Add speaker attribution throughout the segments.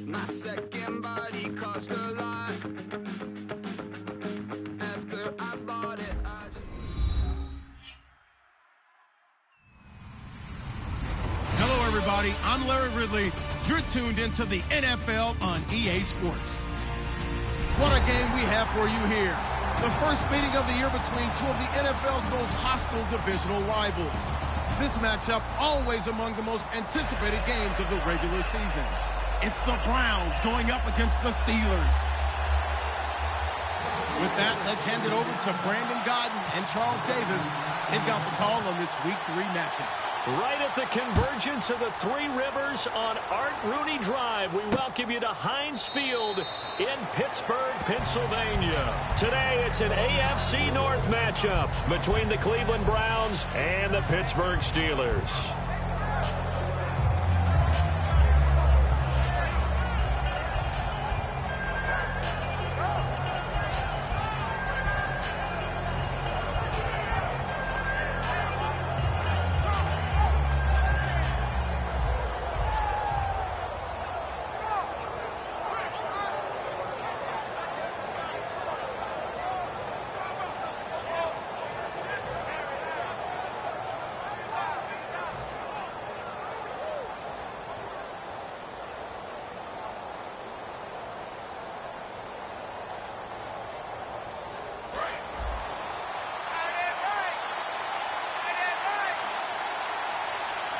Speaker 1: My second body cost a lot. After I bought it, I just...
Speaker 2: Hello, everybody. I'm Larry Ridley. You're tuned into the NFL on EA Sports. What a game we have for you here. The first meeting of the year between two of the NFL's most hostile divisional rivals. This matchup always among the most anticipated games of the regular season. It's the Browns going up against the Steelers. With that, let's hand it over to Brandon Godden and Charles Davis. They've got the call on this Week 3 matchup.
Speaker 3: Right at the convergence of the Three Rivers on Art Rooney Drive, we welcome you to Heinz Field in Pittsburgh, Pennsylvania. Today, it's an AFC North matchup between the Cleveland Browns and the Pittsburgh Steelers.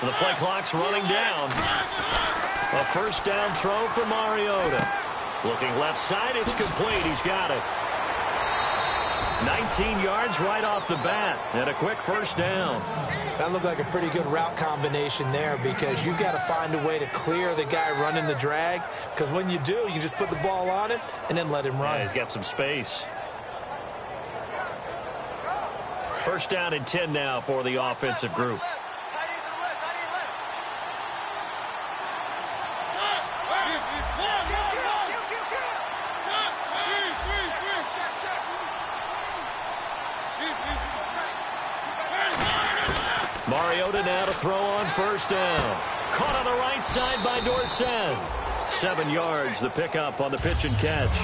Speaker 3: The play clock's running down. A first down throw for Mariota. Looking left side, it's complete. He's got it. 19 yards right off the bat, and a quick first down.
Speaker 4: That looked like a pretty good route combination there because you've got to find a way to clear the guy running the drag, because when you do, you just put the ball on him and then let him run.
Speaker 3: Yeah, he's got some space. First down and 10 now for the offensive group. Mariota now to throw on first down. Caught on the right side by Dorsett. 7 yards, the pickup on the pitch and catch.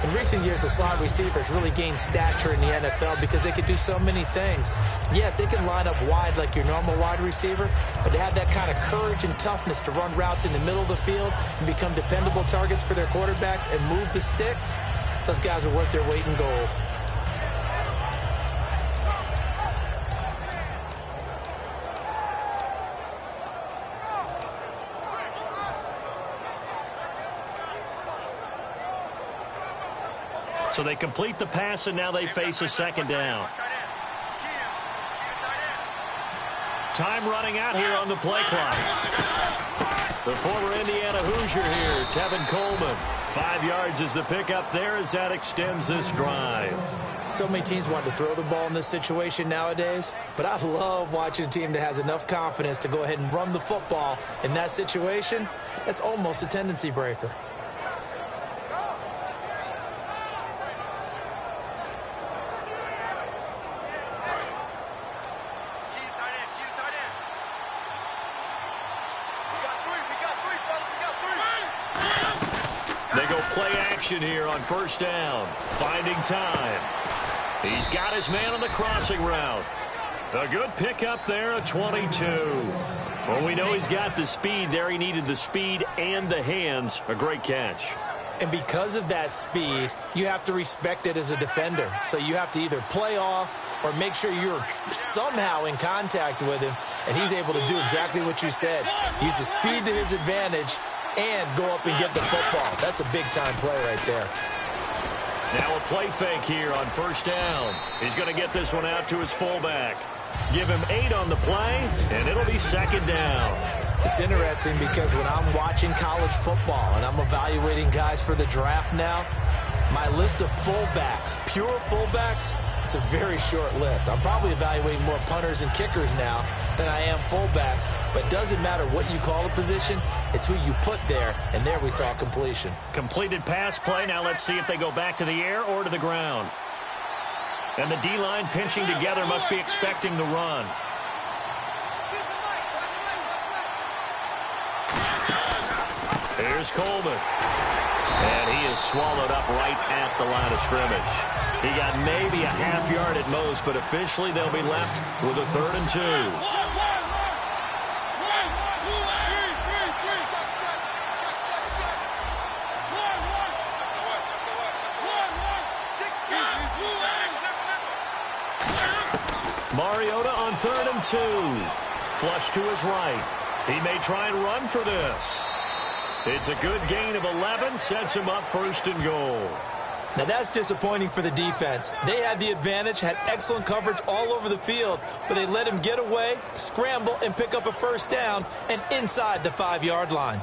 Speaker 4: In recent years, the slot receivers really gained stature in the NFL because they could do so many things. Yes, they can line up wide like your normal wide receiver, but to have that kind of courage and toughness to run routes in the middle of the field and become dependable targets for their quarterbacks and move the sticks, those guys are worth their weight in gold.
Speaker 3: So they complete the pass, and now they face a second down. Time running out here on the play clock. The former Indiana Hoosier here, Tevin Coleman. 5 yards is the pickup there as that extends this drive.
Speaker 4: So many teams want to throw the ball in this situation nowadays, but I love watching a team that has enough confidence to go ahead and run the football in that situation. That's almost a tendency breaker.
Speaker 3: Here on first down, finding time. He's got his man on the crossing route. A good pickup there at 22. Well, we know he's got the speed there. He needed the speed and the hands. A great catch.
Speaker 4: And because of that speed, you have to respect it as a defender. So you have to either play off or make sure you're somehow in contact with him, and he's able to do exactly what you said. Use the speed to his advantage and go up and get the football. That's a big-time play right there.
Speaker 3: Now a play fake here on first down. He's going to get this one out to his fullback. Give him 8 on the play, and it'll be second down.
Speaker 4: It's interesting because when I'm watching college football and I'm evaluating guys for the draft now, my list of fullbacks, pure fullbacks, it's a very short list. I'm probably evaluating more punters and kickers now than I am fullbacks, but it doesn't matter what you call a position, it's who you put there, and there we saw completion.
Speaker 3: Completed pass play. Now let's see if they go back to the air or to the ground. And the D-line pinching together must be expecting the run. Here's Here's Coleman. And he is swallowed up right at the line of scrimmage. He got maybe a half yard at most, but officially they'll be left with a 3rd and 2. Mariota on 3rd and 2. Flush to his right. He may try and run for this. It's a good gain of 11, sets him up 1st and goal.
Speaker 4: Now that's disappointing for the defense. They had the advantage, had excellent coverage all over the field, but they let him get away, scramble, and pick up a 1st down and inside the 5-yard line.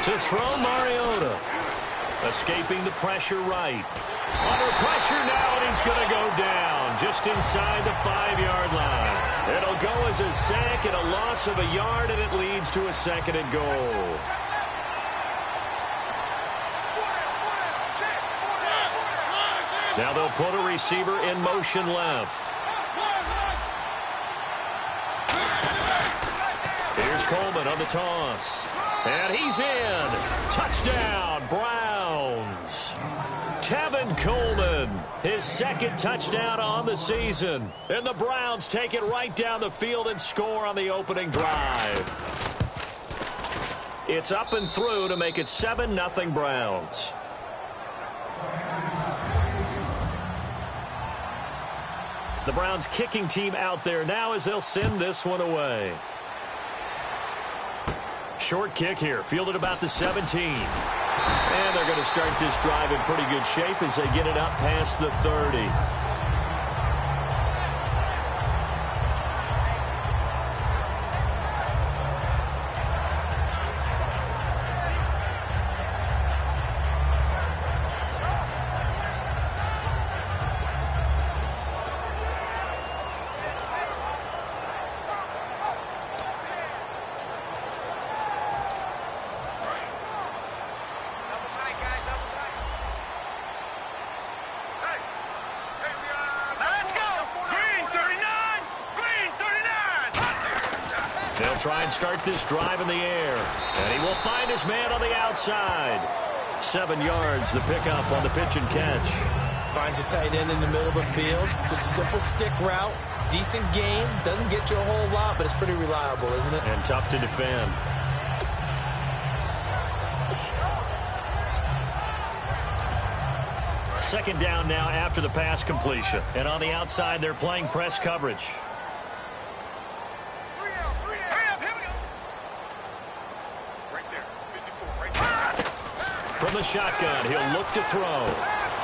Speaker 3: To throw Mariota. Escaping the pressure right. Under pressure now, and he's going to go down just inside the 5-yard line. It'll go as a sack and a loss of a yard, and it leads to a 2nd and goal. Now they'll put a receiver in motion left. Here's Coleman on the toss. And he's in. Touchdown, Browns. Tevin Coleman, his 2nd touchdown on the season. And the Browns take it right down the field and score on the opening drive. It's up and through to make it 7-0 Browns. The Browns kicking team out there now as they'll send this one away. Short kick here, fielded about the 17. And they're going to start this drive in pretty good shape as they get it up past the 30. Try and start this drive in the air. And he will find his man on the outside. 7 yards, the pickup on the pitch and catch.
Speaker 4: Finds a tight end in the middle of the field. Just a simple stick route. Decent game. Doesn't get you a whole lot, but it's pretty reliable, isn't it?
Speaker 3: And tough to defend. Second down now after the pass completion. And on the outside, they're playing press coverage. From the shotgun, he'll look to throw.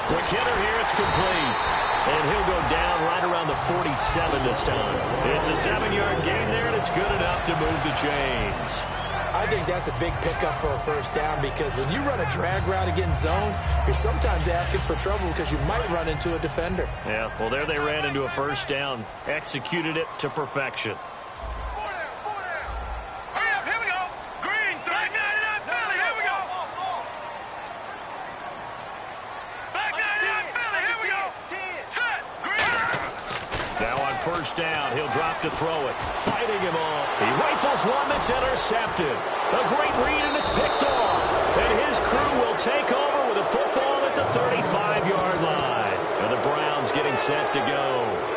Speaker 3: Quick hitter here, it's complete. And he'll go down right around the 47 this time. It's a 7-yard gain there, and it's good enough to move the chains.
Speaker 4: I think that's a big pickup for a 1st down because when you run a drag route against zone, you're sometimes asking for trouble because you might run into a defender.
Speaker 3: Yeah, well, there they ran into a 1st down. Executed it to perfection. First down, he'll drop to throw it. Fighting him off. He rifles one that's intercepted. A great read, and it's picked off. And his crew will take over with a football at the 35-yard line. And the Browns getting set to go.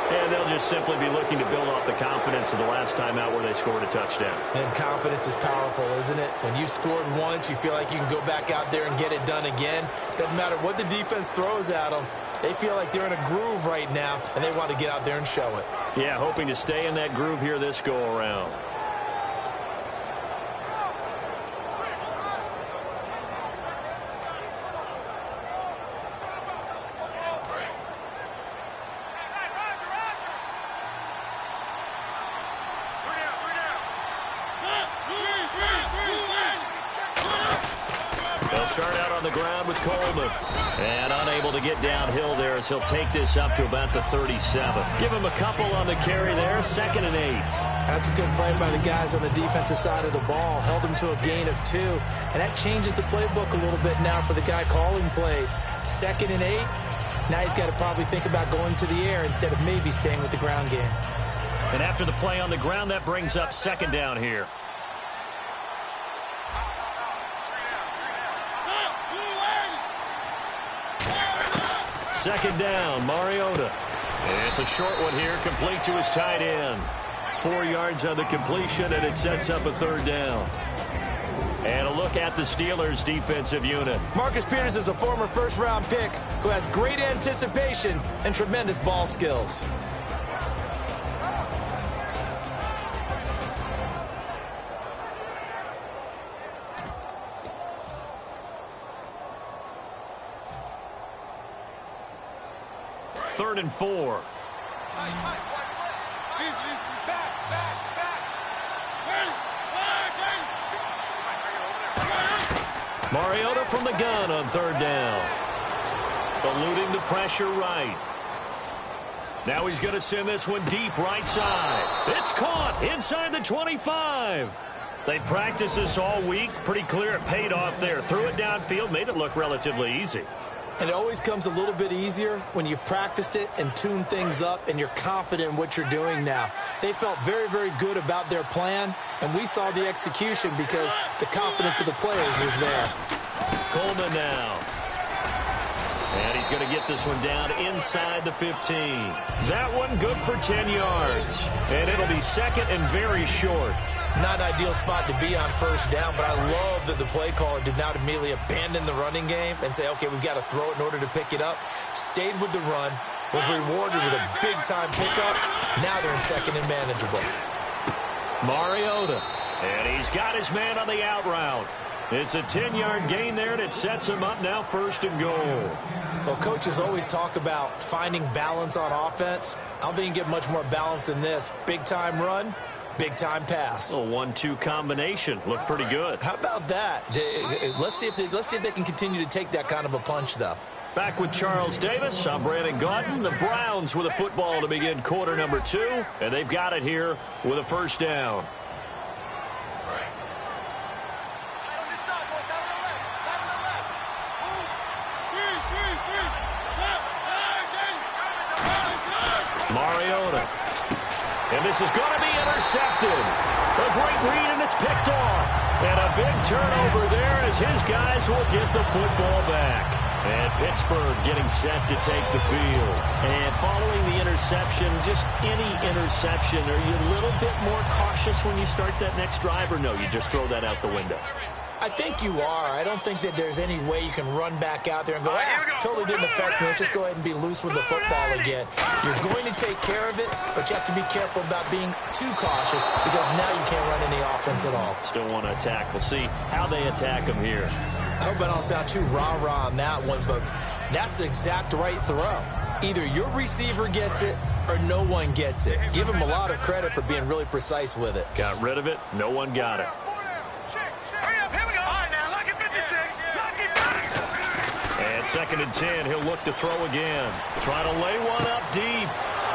Speaker 3: And they'll just simply be looking to build off the confidence of the last time out where they scored a touchdown.
Speaker 4: And confidence is powerful, isn't it? When you've scored once, you feel like you can go back out there and get it done again. Doesn't matter what the defense throws at them. They feel like they're in a groove right now, and they want to get out there and show it.
Speaker 3: Yeah, hoping to stay in that groove here this go-around. They'll start out on the ground. ground with Coleman. And unable to get downhill there as he'll take this up to about the 37. Give him a couple on the carry there, 2nd and 8.
Speaker 4: That's a good play by the guys on the defensive side of the ball. Held him to a gain of 2. And that changes the playbook a little bit now for the guy calling plays. 2nd and 8. Now he's got to probably think about going to the air instead of maybe staying with the ground game.
Speaker 3: And after the play on the ground, that brings up 2nd down here. Second down, Mariota. It's a short one here, complete to his tight end. 4 yards on the completion, and it sets up a 3rd down. And a look at the Steelers' defensive unit.
Speaker 4: Marcus Peters is a former first-round pick who has great anticipation and tremendous ball skills.
Speaker 3: Third and 4. Mariota from the gun on 3rd down. Eluding the pressure right. Now he's going to send this one deep right side. It's caught inside the 25. They practiced this all week. Pretty clear it paid off there. Threw it downfield, made it look relatively easy.
Speaker 4: And it always comes a little bit easier when you've practiced it and tuned things up and you're confident in what you're doing now. They felt very, very good about their plan, and we saw the execution because the confidence of the players was there.
Speaker 3: Coleman now. And he's going to get this one down inside the 15. That one good for 10 yards. And it'll be 2nd and very short.
Speaker 4: Not an ideal spot to be on 1st down, but I love that the play caller did not immediately abandon the running game and say, okay, we've got to throw it in order to pick it up. Stayed with the run, was rewarded with a big-time pickup. Now they're in 2nd and manageable.
Speaker 3: Mariota. And he's got his man on the out route. It's a 10-yard gain there, and it sets him up now 1st and goal.
Speaker 4: Well, coaches always talk about finding balance on offense. I don't think you can get much more balance than this. Big-time run, big-time pass.
Speaker 3: A 1-2 combination. Looked pretty good.
Speaker 4: How about that? Let's see if they can continue to take that kind of a punch, though.
Speaker 3: Back with Charles Davis. I'm Brandon Gaudin. The Browns with a football to begin quarter number 2. And they've got it here with a 1st down. Mariota. And this is going to be intercepted. A great read, and it's picked off. And a big turnover there as his guys will get the football back. And Pittsburgh getting set to take the field. And following the interception, just any interception, are you a little bit more cautious when you start that next drive, or no, you just throw that out the window?
Speaker 4: I think you are. I don't think that there's any way you can run back out there and go, totally didn't affect me. Let's just go ahead and be loose with the football again. You're going to take care of it, but you have to be careful about being too cautious because now you can't run any offense at all.
Speaker 3: Still want to attack. We'll see how they attack him here.
Speaker 4: I hope I don't sound too rah-rah on that one, but that's the exact right throw. Either your receiver gets it or no one gets it. Give him a lot of credit for being really precise with it.
Speaker 3: Got rid of it. No one got it. And 2nd and 10, he'll look to throw again. Trying to lay one up deep.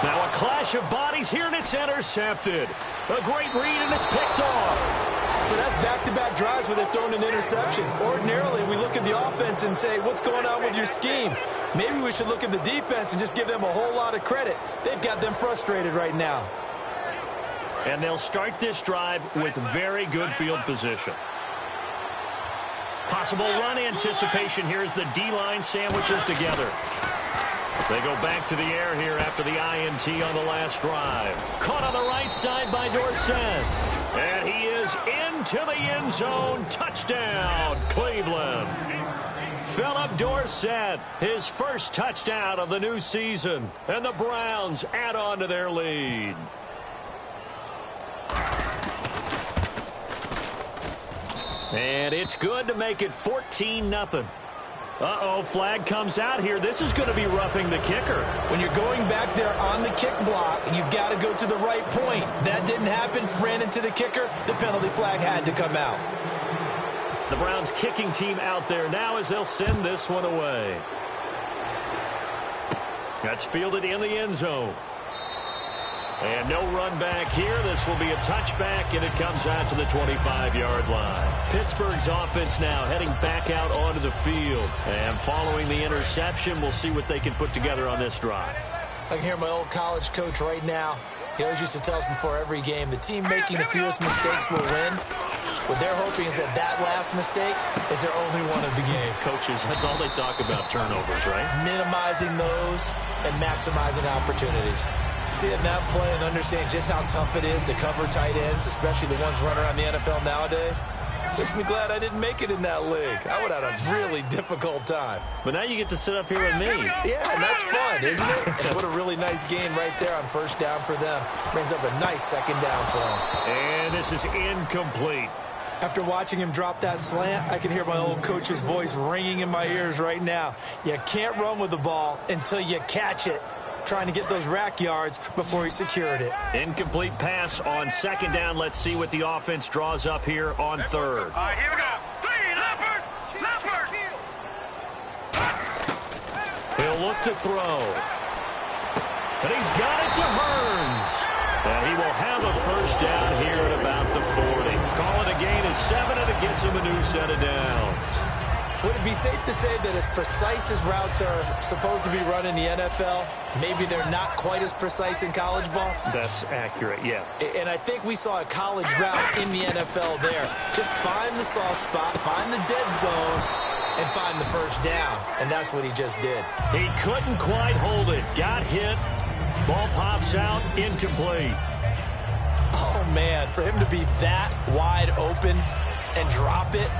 Speaker 3: Now a clash of bodies here, and it's intercepted. A great read, and it's picked off.
Speaker 4: So that's back-to-back drives where they've thrown an interception. Ordinarily, we look at the offense and say, what's going on with your scheme? Maybe we should look at the defense and just give them a whole lot of credit. They've got them frustrated right now.
Speaker 3: And they'll start this drive with very good field position. Possible run anticipation here as the D-line sandwiches together. They go back to the air here after the INT on the last drive. Caught on the right side by Dorsett. And he is into the end zone. Touchdown, Cleveland. Philip Dorsett, his first touchdown of the new season. And the Browns add on to their lead. And it's good to make it 14-0. Uh-oh, flag comes out here. This is going to be roughing the kicker.
Speaker 4: When you're going back there on the kick block, you've got to go to the right point. That didn't happen. Ran into the kicker. The penalty flag had to come out.
Speaker 3: The Browns kicking team out there now as they'll send this one away. That's fielded in the end zone. And no run back here. This will be a touchback, and it comes out to the 25-yard line. Pittsburgh's offense now heading back out onto the field. And following the interception, we'll see what they can put together on this drive.
Speaker 4: I can hear my old college coach right now. He always used to tell us before every game, the team making the fewest mistakes will win. What they're hoping is that that last mistake is their only one of the game.
Speaker 3: Coaches, that's all they talk about, turnovers, right?
Speaker 4: Minimizing those and maximizing opportunities. Seeing that play and understand just how tough it is to cover tight ends, especially the ones running around the NFL nowadays, makes me glad I didn't make it in that league. I would have had a really difficult time.
Speaker 3: But now you get to sit up here with me.
Speaker 4: Yeah, and that's fun, isn't it? And what a really nice gain right there on first down for them. Brings up a nice second down for them.
Speaker 3: And this is incomplete.
Speaker 4: After watching him drop that slant, I can hear my old coach's voice ringing in my ears right now. You can't run with the ball until you catch it. Trying to get those rack yards before he secured it.
Speaker 3: Incomplete pass on second down. Let's see what the offense draws up here on third.
Speaker 5: All right, here we go. Three, Leopard!
Speaker 3: He'll look to throw. And he's got it to Hearns. And he will have a first down here at about the 40. Call it a gain of 7, and it gets him a new set of downs.
Speaker 4: Would it be safe to say that as precise as routes are supposed to be run in the NFL, maybe they're not quite as precise in college ball?
Speaker 3: That's accurate, yeah.
Speaker 4: And I think we saw a college route in the NFL there. Just find the soft spot, find the dead zone, and find the first down. And that's what he just did.
Speaker 3: He couldn't quite hold it. Got hit. Ball pops out. Incomplete.
Speaker 4: Oh, man, for him to be that wide open and drop it.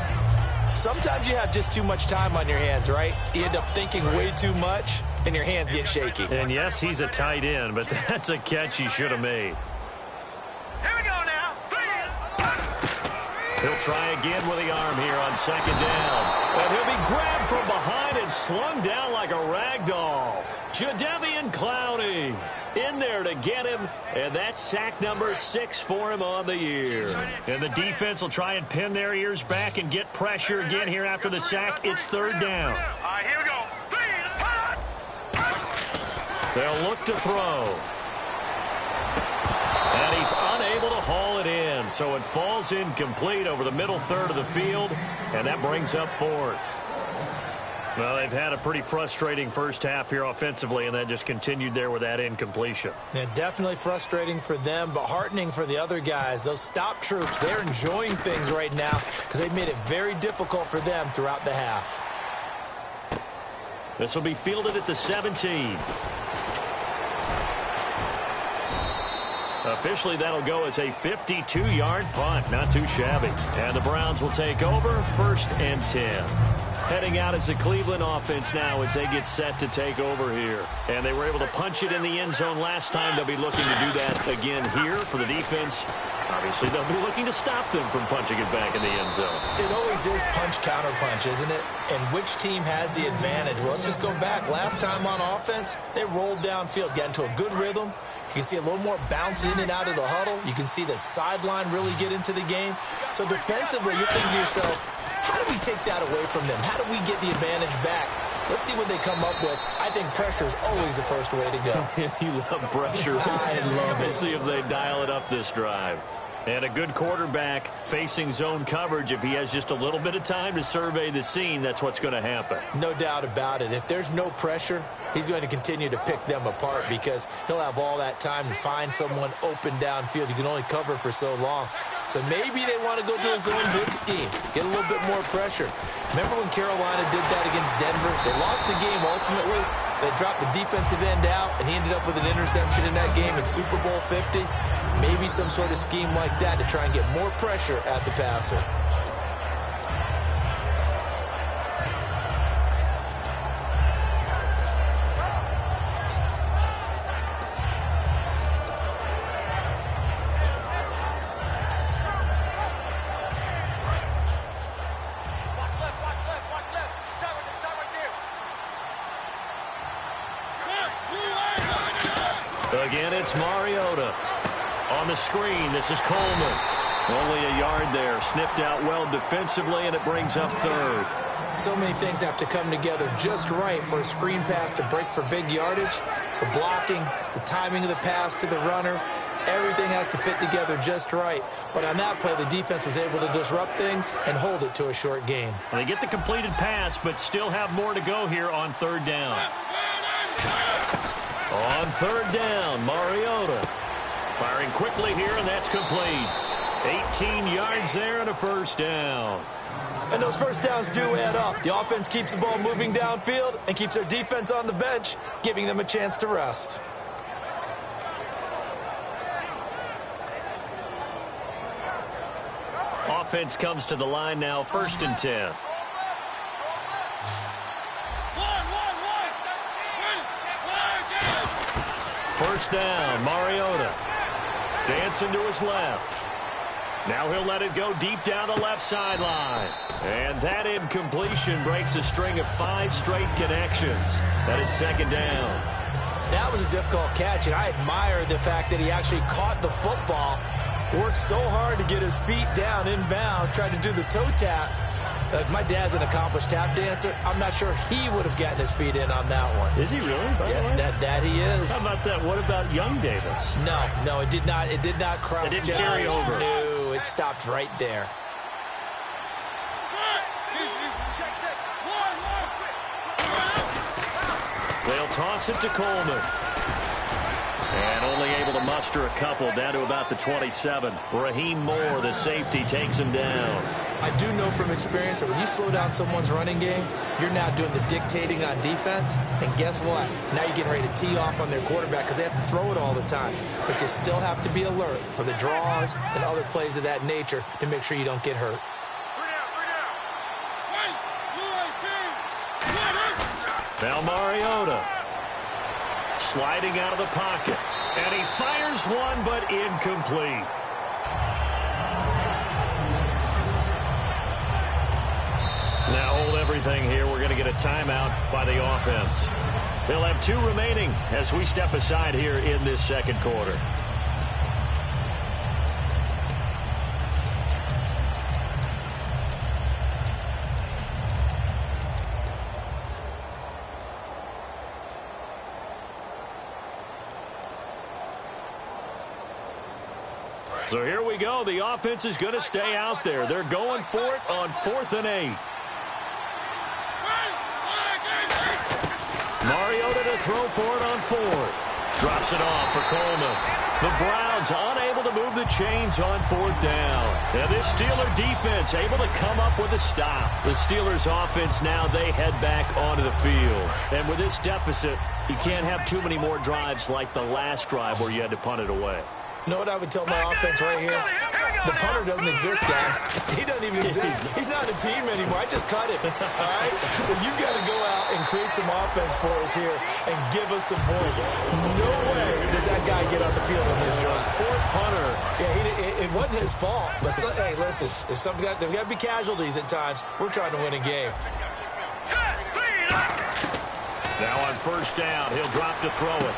Speaker 4: Sometimes you have just too much time on your hands, right? You end up thinking way too much, and your hands get shaky.
Speaker 3: And yes, he's a tight end, but that's a catch he should have made.
Speaker 5: Here we go now.
Speaker 3: He'll try again with the arm here on second down. And he'll be grabbed from behind and slung down like a rag doll. Jadeveon Clowney in there to get him, and that's sack number 6 for him on the year. And the defense will try and pin their ears back and get pressure again here after the sack. It's third down.
Speaker 5: All right, here we go.
Speaker 3: They'll look to throw. And he's unable to haul it in, so it falls incomplete over the middle third of the field, and that brings up fourth. Well, they've had a pretty frustrating first half here offensively, and that just continued there with that incompletion.
Speaker 4: Yeah, definitely frustrating for them, but heartening for the other guys. Those stop troops, they're enjoying things right now because they've made it very difficult for them throughout the half.
Speaker 3: This will be fielded at the 17. Officially, that'll go as a 52-yard punt. Not too shabby. And the Browns will take over, 1st and 10. Heading out as the Cleveland offense now as they get set to take over here. And they were able to punch it in the end zone last time. They'll be looking to do that again here for the defense. Obviously, they'll be looking to stop them from punching it back in the end zone.
Speaker 4: It always is punch-counter-punch, isn't it? And which team has the advantage? Well, let's just go back. Last time on offense, they rolled downfield, got into a good rhythm. You can see a little more bounce in and out of the huddle. You can see the sideline really get into the game. So defensively, you're thinking to yourself, how do we take that away from them? How do we get the advantage back? Let's see what they come up with. I think pressure is always the first way to go.
Speaker 3: You love pressure.
Speaker 4: I love it.
Speaker 3: We'll see if they dial it up this drive. And a good quarterback facing zone coverage. If he has just a little bit of time to survey the scene, that's what's going to happen.
Speaker 4: No doubt about it. If there's no pressure, he's going to continue to pick them apart because he'll have all that time to find someone open downfield. You can only cover for so long. So maybe they want to go to a zone blitz scheme, get a little bit more pressure. Remember when Carolina did that against Denver? They lost the game ultimately. They dropped the defensive end out, and he ended up with an interception in that game in Super Bowl 50. Maybe some sort of scheme like that to try and get more pressure at the passer.
Speaker 3: Again, it's Mariota. On the screen, this is Coleman. Only a yard there. Sniffed out well defensively, and it brings up third.
Speaker 4: So many things have to come together just right for a screen pass to break for big yardage. The blocking, the timing of the pass to the runner, everything has to fit together just right. But on that play, the defense was able to disrupt things and hold it to a short gain.
Speaker 3: They get the completed pass, but still have more to go here on third down. On third down, Mariota firing quickly here, and that's complete. 18 yards there and a first down.
Speaker 4: And those first downs do add up. The offense keeps the ball moving downfield and keeps their defense on the bench, giving them a chance to rest.
Speaker 3: Offense comes to the line now, 1st and 10. First down, Mariota. Dancing to his left. Now he'll let it go deep down the left sideline. And that incompletion breaks a string of 5 straight connections. That is 2nd down.
Speaker 4: That was a difficult catch, and I admire the fact that he actually caught the football, worked so hard to get his feet down inbounds, tried to do the toe tap. My dad's an accomplished tap dancer. I'm not sure he would have gotten his feet in on that one.
Speaker 3: Is he really?
Speaker 4: Yeah, that he is.
Speaker 3: How about that? What about young Davis?
Speaker 4: No, it did not. It did not crouch.
Speaker 3: It didn't carry over.
Speaker 4: No, it stopped right there.
Speaker 3: They'll toss it to Coleman. And only able to muster a couple down to about the 27. Raheem Moore, the safety, takes him down.
Speaker 4: I do know from experience that when you slow down someone's running game, you're now doing the dictating on defense. And guess what? Now you're getting ready to tee off on their quarterback because they have to throw it all the time. But you still have to be alert for the draws and other plays of that nature to make sure you don't get hurt.
Speaker 3: Now Mariota sliding out of the pocket. And he fires one, but incomplete. Now hold everything here. We're going to get a timeout by the offense. They'll have 2 remaining as we step aside here in this 2nd quarter. So here we go. The offense is going to stay out there. They're going for it on 4th and 8. Mariota to throw for it on 4th. Drops it off for Coleman. The Browns unable to move the chains on 4th down. And this Steeler defense able to come up with a stop. The Steelers offense now, they head back onto the field. And with this deficit, you can't have too many more drives like the last drive where you had to punt it away.
Speaker 4: You know what I would tell my offense right here? The punter doesn't exist, guys. He doesn't even exist. He's not a team anymore. I just cut him. All right? So you've got to go out and create some offense for us here and give us some points. No way does that guy get on the field on this drive.
Speaker 3: Poor punter.
Speaker 4: Yeah, it wasn't his fault. But, hey, listen, there's got to be casualties at times. We're trying to win a game.
Speaker 3: Now on 1st down, he'll drop to throw it.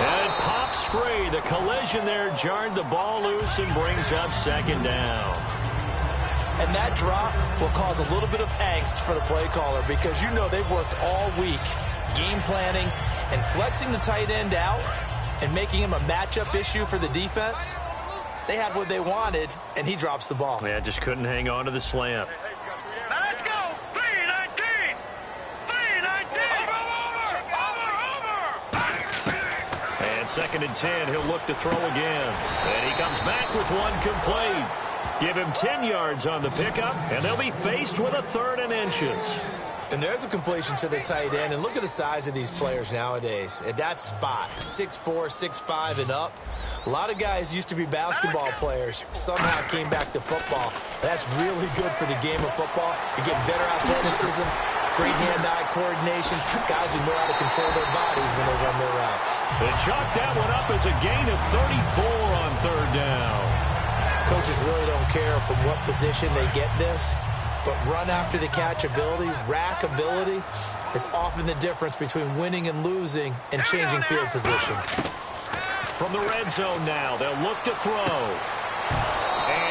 Speaker 3: And it pops free. The collision there jarred the ball loose and brings up 2nd down.
Speaker 4: And that drop will cause a little bit of angst for the play caller because you know they've worked all week game planning and flexing the tight end out and making him a matchup issue for the defense. They had what they wanted, and he drops the ball.
Speaker 3: Yeah, just couldn't hang on to the slant.
Speaker 5: Let's go. 3-19. 3-19.
Speaker 3: And 2nd and 10, he'll look to throw again. And he comes back with one complete. Give him 10 yards on the pickup, and they'll be faced with a 3rd and inches.
Speaker 4: And there's a completion to the tight end. And look at the size of these players nowadays. At that spot, 6'4", 6'5", and up. A lot of guys used to be basketball players. Somehow came back to football. That's really good for the game of football. You get better athleticism, great hand-eye coordination, guys who know how to control their bodies when they run their routes.
Speaker 3: They chalk that one up as a gain of 34 on 3rd down.
Speaker 4: Coaches really don't care from what position they get this, but run after the catch ability, rack ability, is often the difference between winning and losing and changing field position.
Speaker 3: From the red zone now, they'll look to throw.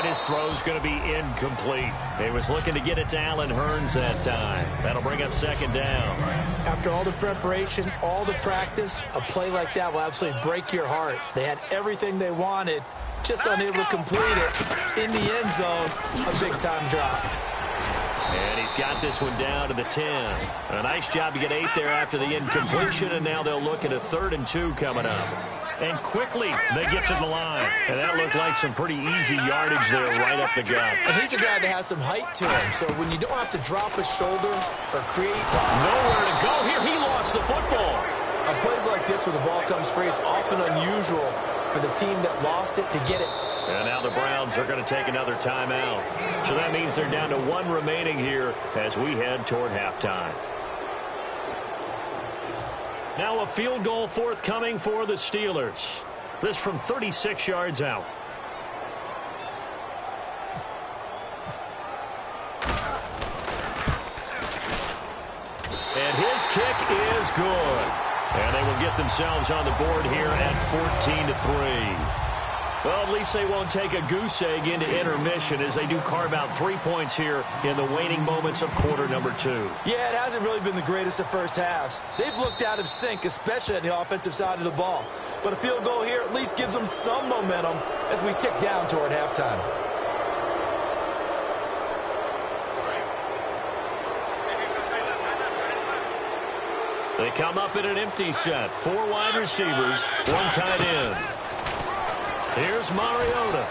Speaker 3: And his throw's going to be incomplete. He was looking to get it to Allen Hurns that time. That'll bring up second down.
Speaker 4: After all the preparation, all the practice, a play like that will absolutely break your heart. They had everything they wanted, just unable to complete it. In the end zone, a big-time drop.
Speaker 3: And he's got this one down to the 10. A nice job to get 8 there after the incompletion, and now they'll look at a 3rd and 2 coming up. And quickly, they get to the line. And that looked like some pretty easy yardage there right up the gut.
Speaker 4: And he's a guy that has some height to him, so when you don't have to drop a shoulder or create...
Speaker 3: Nowhere to go here. He lost the football.
Speaker 4: On plays like this where the ball comes free, it's often unusual for the team that lost it to get it.
Speaker 3: And now the Browns are going to take another timeout. So that means they're down to 1 remaining here as we head toward halftime. Now a field goal forthcoming for the Steelers. This from 36 yards out. And his kick is good. And they will get themselves on the board here at 14-3. Well, at least they won't take a goose egg into intermission as they do carve out 3 points here in the waning moments of quarter number 2.
Speaker 4: Yeah, it hasn't really been the greatest of first halves. They've looked out of sync, especially on the offensive side of the ball. But a field goal here at least gives them some momentum as we tick down toward halftime.
Speaker 3: They come up in an empty set. 4 wide receivers, 1 tight end. Here's Mariota.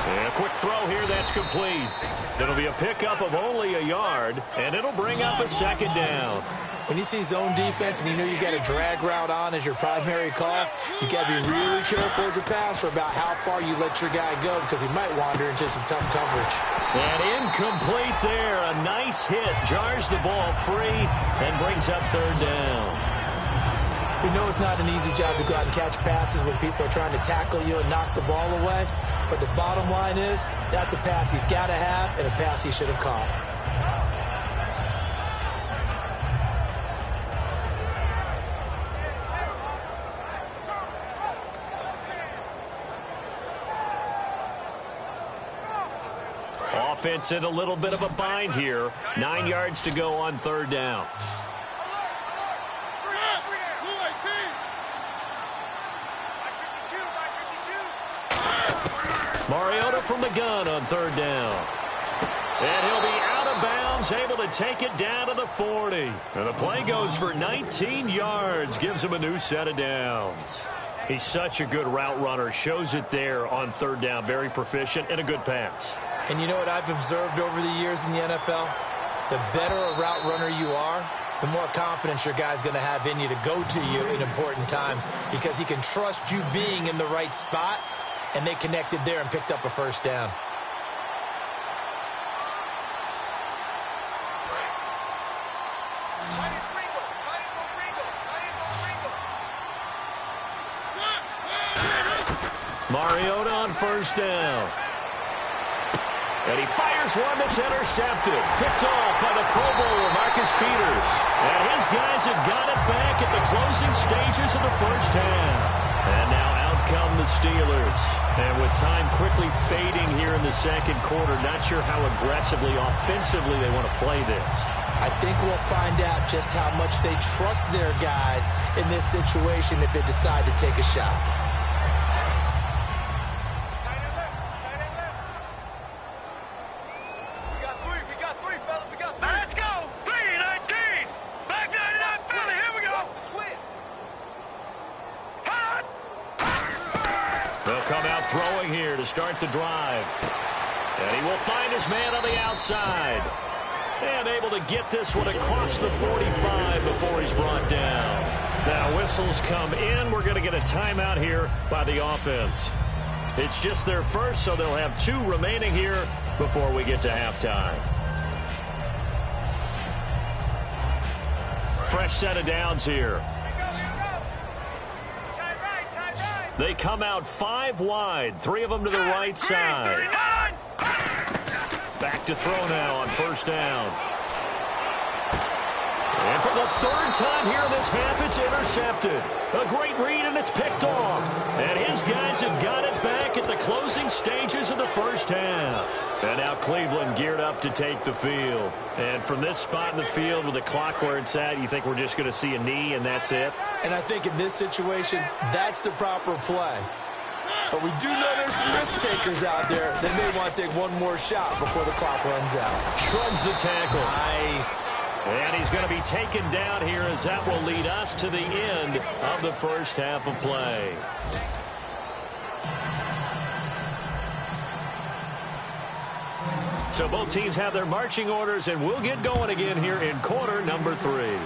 Speaker 3: And a quick throw here that's complete. It'll be a pickup of only a yard, and it'll bring up a second down.
Speaker 4: When you see zone defense and you know you got a drag route on as your primary call, you got to be really careful as a passer about how far you let your guy go because he might wander into some tough coverage.
Speaker 3: And incomplete there. A nice hit. Jars the ball free and brings up 3rd down.
Speaker 4: We know it's not an easy job to go out and catch passes when people are trying to tackle you and knock the ball away. But the bottom line is, that's a pass he's got to have and a pass he should have caught.
Speaker 3: Offense in a little bit of a bind here. 9 yards to go on 3rd down. Mariota from the gun on 3rd down. And he'll be out of bounds, able to take it down to the 40. And the play goes for 19 yards, gives him a new set of downs. He's such a good route runner, shows it there on 3rd down. Very proficient and a good pass.
Speaker 4: And you know what I've observed over the years in the NFL? The better a route runner you are, the more confidence your guy's going to have in you to go to you in important times because he can trust you being in the right spot. And they connected there and picked up a 1st down.
Speaker 3: Mariota on 1st down. And he fires one that's intercepted. Picked off by the Pro Bowler, Marcus Peters. And his guys have got it back at the closing stages of the 1st half. And now out come the Steelers. And with time quickly fading here in the 2nd quarter, not sure how aggressively, offensively they want to play this.
Speaker 4: I think we'll find out just how much they trust their guys in this situation if they decide to take a shot.
Speaker 3: Throwing here to start the drive. And he will find his man on the outside. And able to get this one across the 45 before he's brought down. Now whistles come in. We're going to get a timeout here by the offense. It's just their first, so they'll have 2 remaining here before we get to halftime. Fresh set of downs here. They come out 5 wide, 3 of them to the right side. Back to throw now on 1st down. And for the third time here in this half, it's intercepted. A great read, and it's picked off. And his guys have got it back at the closing stages of the first half. And now Cleveland geared up to take the field. And from this spot in the field with the clock where it's at, you think we're just going to see a knee and that's it?
Speaker 4: And I think in this situation, that's the proper play. But we do know there's some risk takers out there that may want to take one more shot before the clock runs out.
Speaker 3: Shrugs the tackle.
Speaker 4: Nice.
Speaker 3: And he's going to be taken down here as that will lead us to the end of the first half of play. So both teams have their marching orders, and we'll get going again here in quarter number 3.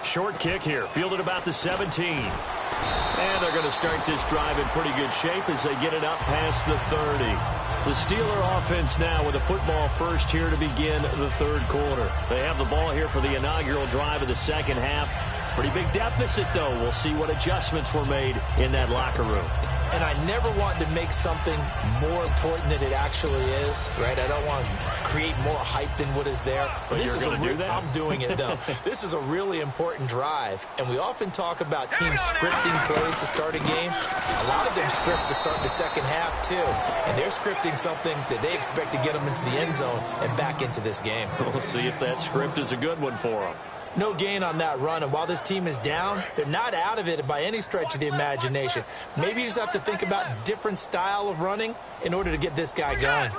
Speaker 3: Short kick here, fielded about the 17. And they're going to start this drive in pretty good shape as they get it up past the 30. The Steeler offense now with a football first here to begin the third quarter. They have the ball here for the inaugural drive of the second half. Pretty big deficit, though. We'll see what adjustments were made in that locker room.
Speaker 4: And I never want to make something more important than it actually is, right? I don't want to create more hype than what is there.
Speaker 3: But
Speaker 4: this
Speaker 3: you're
Speaker 4: is
Speaker 3: going to do that?
Speaker 4: I'm doing it, though. This is a really important drive. And we often talk about teams scripting plays to start a game. A lot of them script to start the second half, too. And they're scripting something that they expect to get them into the end zone and back into this game.
Speaker 3: We'll see if that script is a good one for them.
Speaker 4: No gain on that run, and while this team is down, they're not out of it by any stretch of the imagination. Maybe you just have to think about different style of running in order to get this guy going.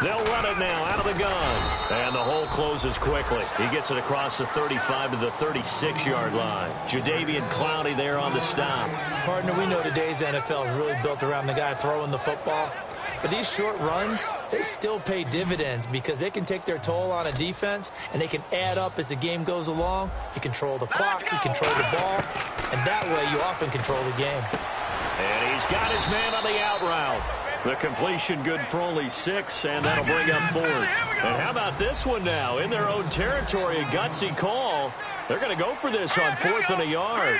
Speaker 3: They'll run it now out of the gun. And the hole closes quickly. He gets it across the 35 to the 36-yard line. Jadeveon Clowney there on the stop.
Speaker 4: Partner, we know today's NFL is really built around the guy throwing the football. But these short runs, they still pay dividends because they can take their toll on a defense, and they can add up as the game goes along. You control the clock, you control the ball, and that way you often control the game.
Speaker 3: And he's got his man on the out route. The completion good for only 6, and that'll bring up 4th. And how about this one now? In their own territory, a gutsy call. They're going to go for this on 4th and a yard.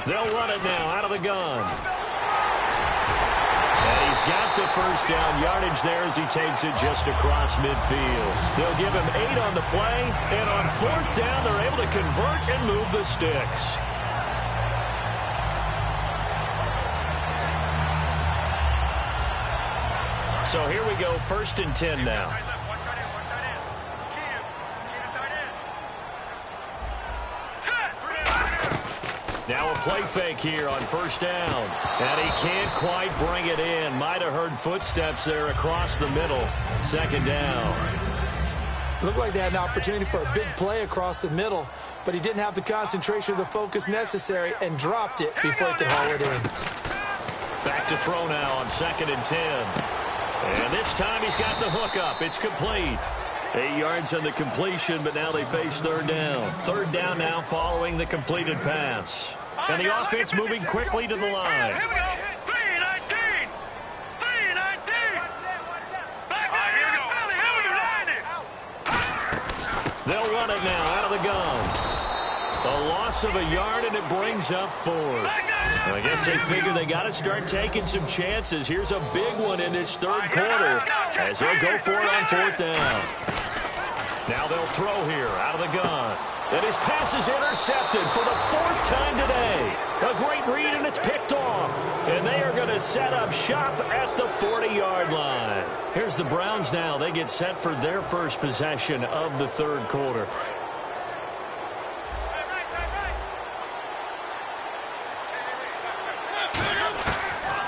Speaker 3: They'll run it now out of the gun. And he's got the first down yardage there as he takes it just across midfield. They'll give him 8 on the play, and on 4th down, they're able to convert and move the sticks. So here we go, 1st and 10 now. Now a play fake here on 1st down. And he can't quite bring it in. Might have heard footsteps there across the middle. 2nd down.
Speaker 4: Looked like they had an opportunity for a big play across the middle, but he didn't have the concentration or the focus necessary and dropped it before he could haul it in.
Speaker 3: Back to throw now on 2nd and 10. And this time he's got the hook up. It's complete. 8 yards on the completion, but now they face 3rd down. 3rd down now following the completed pass. And the offense moving quickly to the line.
Speaker 5: Here we go. 3-19. 3-19. Back there. Here we go.
Speaker 3: They'll run it now out of the gun. A loss of a yard, and it brings up 4th. I guess they figure they got to start taking some chances. Here's a big one in this 3rd quarter as they'll go for it on 4th down. Now they'll throw here out of the gun. And his pass is intercepted for the 4th time today. A great read, and it's picked off. And they are going to set up shop at the 40-yard line. Here's the Browns now. They get set for their first possession of the 3rd quarter.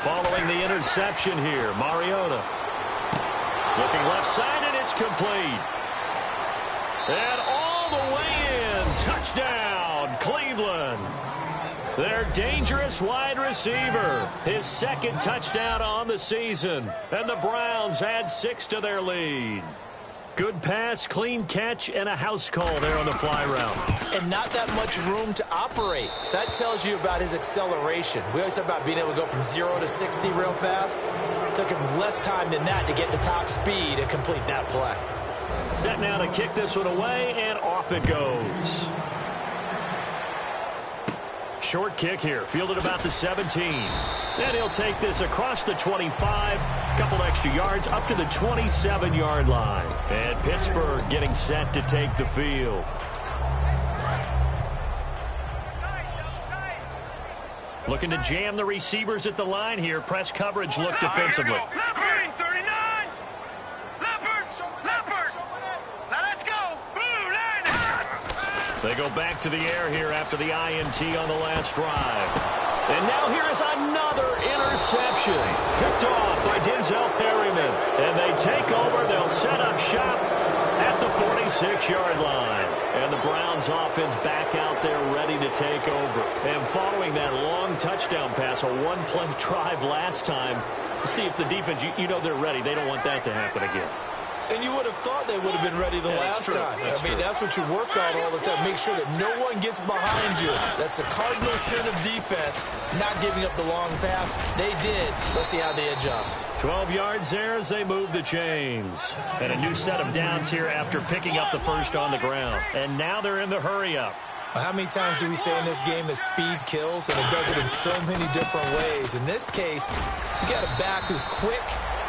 Speaker 3: Following the interception here, Mariota. Looking left side, and it's complete. And all the way in. Touchdown, Cleveland. Their dangerous wide receiver. His 2nd touchdown on the season. And the Browns add 6 to their lead. Good pass, clean catch, and a house call there on the fly route.
Speaker 4: And not that much room to operate. So that tells you about his acceleration. We always talk about being able to go from 0 to 60 real fast. It took him less time than that to get to top speed and complete that play.
Speaker 3: Set now to kick this one away, and off it goes. Short kick here, fielded about the 17. And he'll take this across the 25, couple extra yards up to the 27-yard line. And Pittsburgh getting set to take the field. Looking to jam the receivers at the line here. Press coverage look defensively.
Speaker 5: Leopard, 39. Leopard. Now let's go. Blue line.
Speaker 3: They go back to the air here after the INT on the last drive. And now here is another interception. Picked off by Denzel Perryman. And they take over. They'll set up shop at the 46-yard line. And the Browns offense back out there ready to take over. And following that long touchdown pass, a one-play drive last time, see if the defense, you know they're ready. They don't want that to happen again.
Speaker 4: And you would have thought they would have been ready the last time. That's what you work on all the time. Make sure that no one gets behind you. That's the cardinal sin of defense, not giving up the long pass. They did. Let's see how they adjust.
Speaker 3: 12 yards there as they move the chains. And a new set of downs here after picking up the first on the ground. And now they're in the hurry-up.
Speaker 4: How many times do we say in this game that speed kills, and it does it in so many different ways? In this case, you got a back who's quick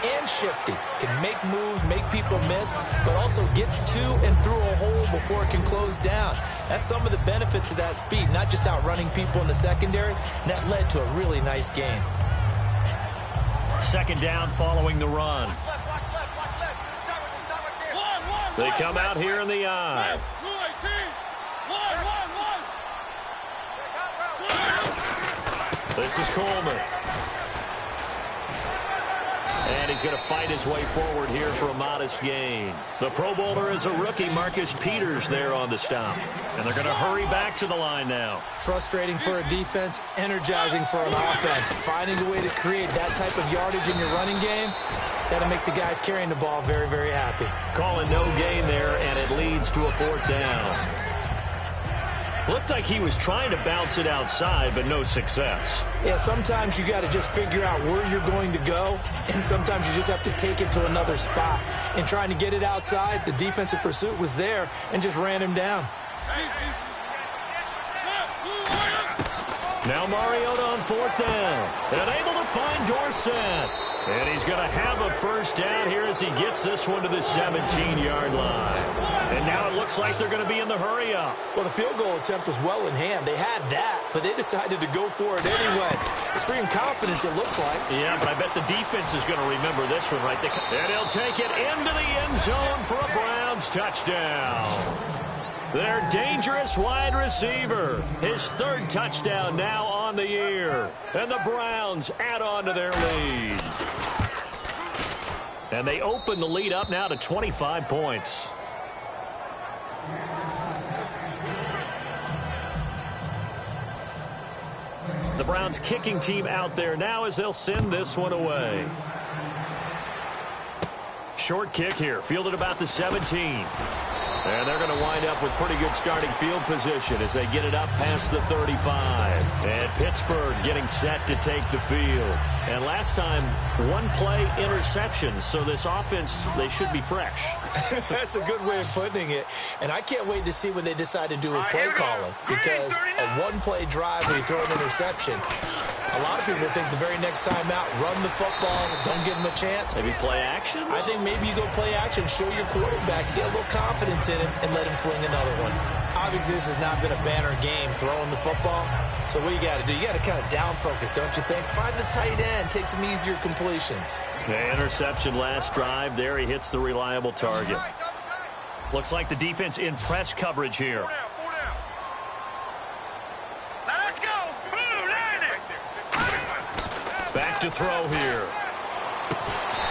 Speaker 4: and shifty, can make moves, make people miss, but also gets to and through a hole before it can close down. That's some of the benefits of that speed, not just outrunning people in the secondary, and that led to a really nice game.
Speaker 3: Second down following the run. They come out here in the eye. This is Coleman. And he's going to fight his way forward here for a modest gain. The Pro Bowler is a rookie, Marcus Peters, there on the stop. And they're going to hurry back to the line now.
Speaker 4: Frustrating for a defense, energizing for an offense. Finding a way to create that type of yardage in your running game, that'll make the guys carrying the ball very, very happy.
Speaker 3: Calling no gain there, and it leads to a fourth down. Looked like he was trying to bounce it outside, but no success.
Speaker 4: Yeah, sometimes you got to just figure out where you're going to go, and sometimes you just have to take it to another spot. And trying to get it outside, the defensive pursuit was there and just ran him down.
Speaker 3: Now Mariota on fourth down, and able to find Dorsett. And he's going to have a first down here as he gets this one to the 17-yard line. And now it looks like they're going to be in the hurry-up.
Speaker 4: Well, the field goal attempt was well in hand. They had that, but they decided to go for it anyway. Extreme confidence, it looks like.
Speaker 3: Yeah, but I bet the defense is going to remember this one right there. And he'll take it into the end zone for a Browns touchdown. Their dangerous wide receiver. His third touchdown now on the year. And the Browns add on to their lead. And they open the lead up now to 25 points. The Browns kicking team out there now as they'll send this one away. Short kick here, fielded about the 17. And they're going to wind up with pretty good starting field position as they get it up past the 35. And Pittsburgh getting set to take the field. And last time, one-play interceptions. So this offense, they should be fresh.
Speaker 4: That's a good way of putting it. And I can't wait to see what they decide to do with play calling. Because a one-play drive where you throw an interception, a lot of people think the very next time out, run the football, don't give them a chance.
Speaker 3: Maybe play action?
Speaker 4: I think maybe you go play action, show your quarterback, get a little confidence in him, and let him fling another one. Obviously, this has not been a banner game throwing the football. So what you got to do, you got to kind of down focus, don't you think? Find the tight end, take some easier completions.
Speaker 3: The interception last drive. There he hits the reliable target. Looks like the defense in press coverage here. Back to throw here.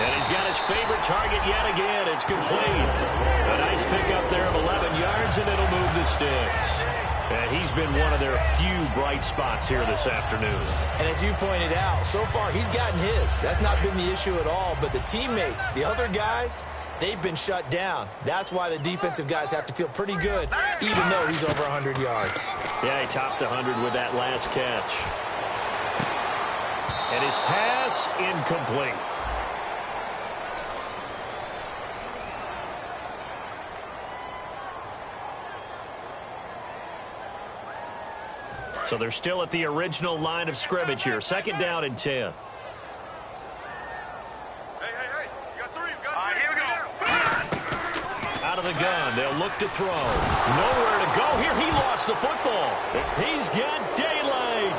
Speaker 3: And he's got his favorite target yet again. It's complete. A nice pickup there of 11 yards, and it'll move the sticks. And he's been one of their few bright spots here this afternoon.
Speaker 4: And as you pointed out, so far he's gotten his. That's not been the issue at all. But the teammates, the other guys, they've been shut down. That's why the defensive guys have to feel pretty good, even though he's over 100 yards.
Speaker 3: Yeah, he topped 100 with that last catch. And his pass incomplete. So they're still at the original line of scrimmage here. 2nd down and 10. Out of the gun, they'll look to throw. Nowhere to go here. He lost the football. He's got daylight.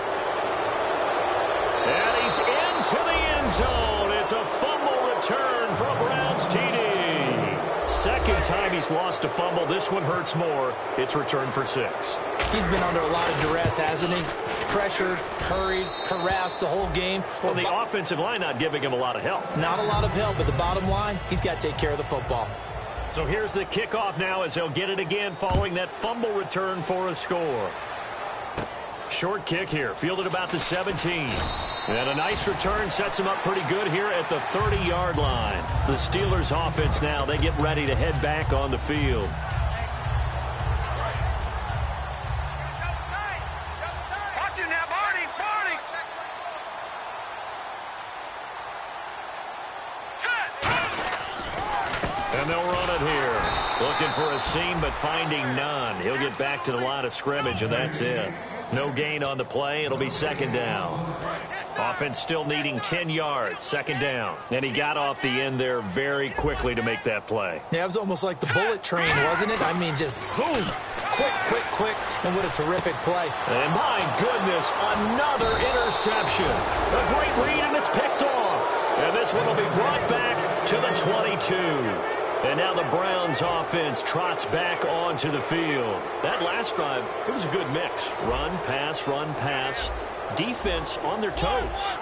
Speaker 3: And he's into the end zone. It's a fumble return for a Browns TD. 2nd time he's lost a fumble. This one hurts more. It's returned for 6.
Speaker 4: He's been under a lot of duress, hasn't he? Pressured, hurried, harassed the whole game.
Speaker 3: Well, the offensive line not giving him a lot of help.
Speaker 4: Not a lot of help, but the bottom line, he's got to take care of the football.
Speaker 3: So here's the kickoff now as they'll get it again following that fumble return for a score. Short kick here, fielded about the 17. And a nice return sets him up pretty good here at the 30-yard line. The Steelers offense now, they get ready to head back on the field. And they'll run it here. Looking for a seam, but finding none. He'll get back to the line of scrimmage, and that's it. No gain on the play. It'll be 2nd down. Offense still needing 10 yards. 2nd down. And he got off the end there very quickly to make that play.
Speaker 4: Yeah, it was almost like the bullet train, wasn't it? I mean, just zoom. Quick, quick, quick. And what a terrific play.
Speaker 3: And my goodness, another interception. A great read, and it's picked off. And this one will be brought back to the 22. And now the Browns offense trots back onto the field. That last drive, it was a good mix. Run, pass, defense on their toes.